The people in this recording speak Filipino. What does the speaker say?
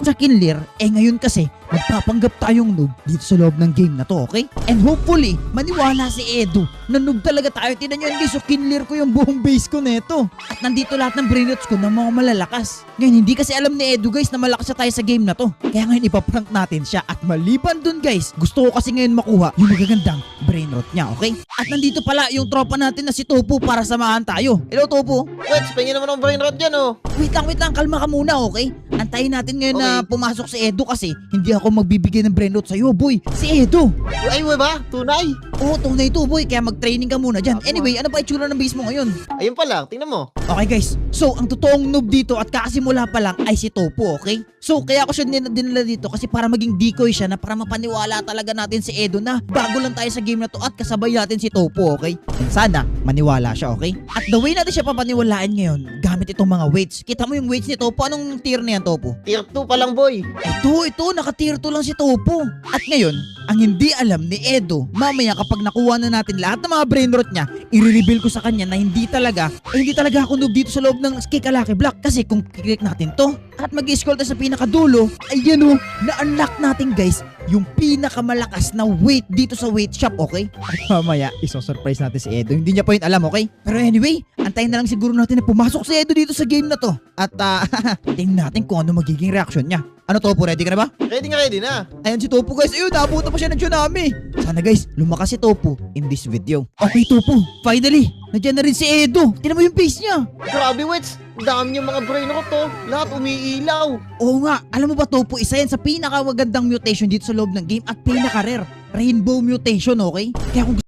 sa Kinlir, ngayon kasi, magpapanggap tayong noob dito sa loob ng game na to, okay? And hopefully, maniwala si Edu na noob talaga tayo. Tingnan nyo yun guys, so Kinlir ko yung buong base ko neto. At nandito lahat ng brainrots ko ng mga malalakas. Ngayon, hindi kasi alam ni Edu guys na malakas siya tayo sa game na to. Kaya ngayon ipaprank natin siya. At maliban dun guys, gusto ko kasi ngayon makuha yung magagandang brainrot niya, okay? At nandito pala yung tropa natin na si Topo para samahan tayo. Hello Topo. Wets, pingin naman ng brain rot dyan, oh. Wait lang, kalma ka muna, okay? Antayin natin ngayon na pumasok si Edu kasi hindi ako magbibigay ng brain rot sa'yo, boy. Si Edu. Ay, we ba? Tunay? Oo, tunay to, boy. Kaya mag-training ka muna dyan. Anyway, ano ba itsura ng base mo ngayon? Ayun pa lang, tingnan mo. Okay guys, so ang totoong noob dito at kakasimula pa lang ay si Topo, okay? So kaya ako siya dinala dito kasi para maging decoy siya na para mapaniwala talaga natin si Edu na bago lang tayo sa game na to at kasabay natin si Topo, okay? And sana maniwala siya, okay? At the way natin siya papaniwalaan ngayon, gamit itong mga weights. Kita mo yung weights ni Topo, anong tier na yan, Topo? Tier 2 pa lang, boy. Ito, naka-tier 2 lang si Topo. At ngayon, ang hindi alam ni Edu, mamaya kapag nakuha na natin lahat ng mga brain rot niya, i-reveal ko sa kanya na hindi talaga ako noob dito sa loob ng Kikalaki Block. Kasi kung kiklik natin to, at mag-scroll tayo sa pinakadulo, ayan o, na-unlock natin guys, yung pinakamalakas na weight dito sa weight shop, okay? At mamaya, iso-surprise natin si Edu. Hindi niya pa yun alam, okay? Pero anyway, antayin na lang siguro natin na pumasok si Edu dito sa game na to. At tingnan natin kung ano magiging reaction niya. Ano Topo, ready ka na ba? Ready na. Ayan si Topo guys, ayun, naabutan pa siya ng tsunami. Sana guys, lumakas si Topo in this video. Okay Topo, finally, nandiyan na rin si Edu. Tingnan mo yung face niya. Grabe, Wets. Dami yung mga brain rot, oh. Lahat umiilaw. Oo nga, alam mo ba Topo, isa yan sa pinakamagandang mutation dito sa loob ng game at pinaka-rare. Rainbow mutation, okay? Kaya kung